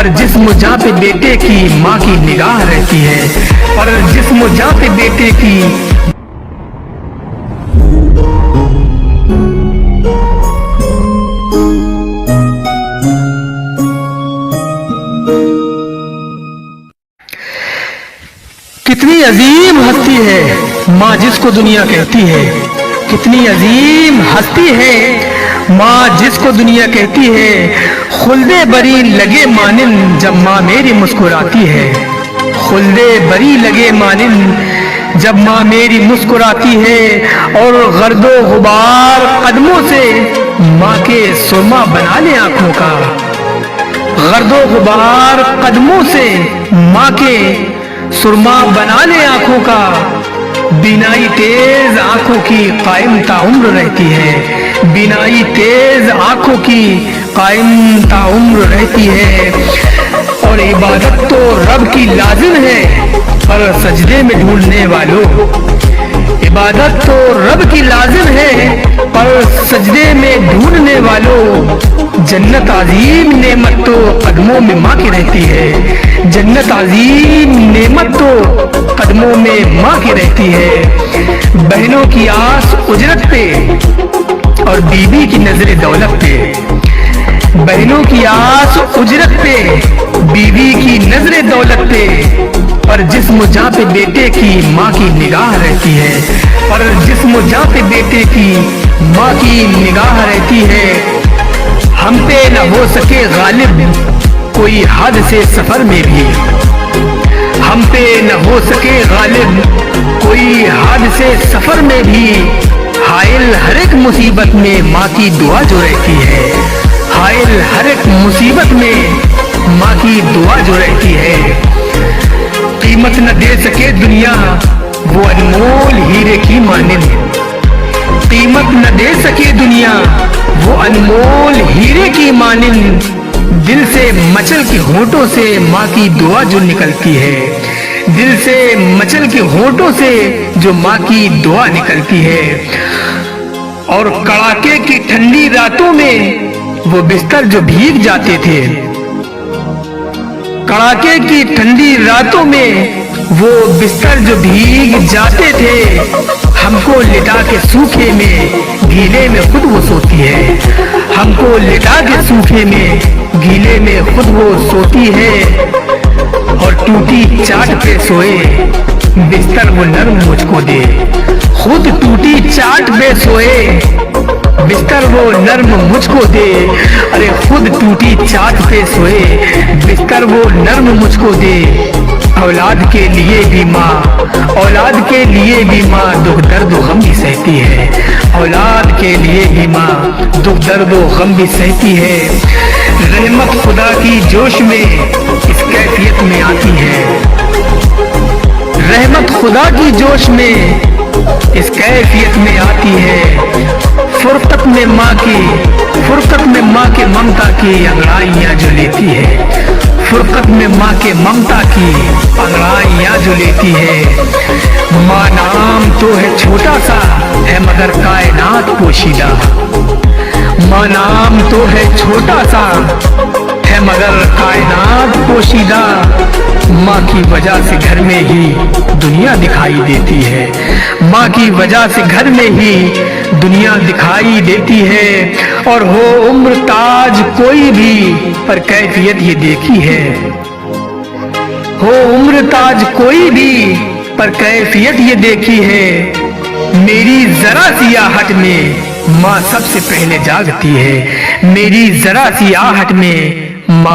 पर जिस्म जहाँ पे बेटे की माँ की निगाह रहती है, पर जिस्म जहाँ पे बेटे की कितनी अजीम हस्ती है माँ जिसको दुनिया कहती है, कितनी अजीम हस्ती है माँ जिसको दुनिया कहती है। खुल्दे बरी लगे मानिन जब माँ मेरी मुस्कुराती है, खुल्दे बरी लगे मानिन जब माँ मेरी मुस्कुराती है। और गर्दो गुबार कदमों से माँ के सुरमा बना ले आंखों का, गर्दो गुबार कदमों से माँ के सुरमा बना ले आंखों का। बिनाई तेज आंखों की कायम ताउम्र रहती है, बिनाई तेज आंखों की कायम ताउम्र रहती है। और इबादत तो रब की लाजिम है पर सजदे में ढूंढने वालों, इबादत तो रब की लाजिम है पर सजदे में ढूंढने वालों। जन्नत अजीम नेमत तो कदमों में माँ की रहती है, जन्नत अजीम नेमत तो कदमों में माँ की रहती है। बहनों की आस उजरत पे और बीबी की नजर दौलत पे, बहनों की आस उजरत पे बीवी की नजर दौलत पे, पर जिस्म जहाँ पे बेटे की माँ की निगाह रहती है, पर जिस्म जहाँ पे बेटे की माँ की निगाह रहती है। हम पे न हो सके गालिब कोई हद से सफर में भी, हम पे न हो सके गालिब कोई हद से सफर में भी। हायल हर एक मुसीबत में माँ की दुआ जो रहती है, हायल हर एक मुसीबत में माँ की दुआ जो रहती है। कीमत न दे सके दुनिया वो अनमोल हीरे की मानिंद, कीमत न दे सके दुनिया वो अनमोल हीरे की मानिंद। दिल से मचल के होठों से माँ की दुआ जो निकलती है, दिल से मचल के होठों से जो माँ की दुआ निकलती है। और कड़ाके की ठंडी रातों में वो बिस्तर जो भीग जाते थे, कड़ाके की ठंडी रातों में वो बिस्तर जो भीग जाते थे, हमको लिटा के सूखे में गीले में खुद वो सोती है, हमको लिटा के सूखे में गीले में खुद वो सोती है। और टूटी चाट पे सोए बिस्तर वो नर्म मुझको दे, खुद टूटी चाट पे सोए बिस्तर वो नर्म मुझको दे। अरे खुद टूटी चाट पे सोए बिस्तर वो नर्म मुझको दे। औलाद के लिए भी माँ, औलाद के लिए भी माँ दुख दर्द गम भी सहती है, औलाद के लिए भी माँ दुख दर्द गम भी सहती है। रहमत खुदा की जोश में इस कैफियत में आती है, रहमत खुदा की जोश में इस कैफियत में आती है। फुर्सत में माँ की, फुर्सत में माँ के ममता की अंगड़ाइयाँ जो लेती है, फुर्सत में माँ के ममता की अंगड़ाइयाँ जो लेती है। माँ नाम तो है छोटा सा है मगर कायनात पोशीदा, माँ नाम तो है छोटा सा है मगर कायनात पोशीदा। माँ की वजह से घर में ही दुनिया दिखाई देती है, माँ की वजह से घर में ही दुनिया दिखाई देती है। और हो उम्र ताज कोई भी पर कैफियत ये देखी है, हो उम्र ताज कोई भी पर कैफियत ये देखी है। मेरी जरा सी आहट में माँ सबसे पहले जागती है, मेरी जरा सी आहट में माँ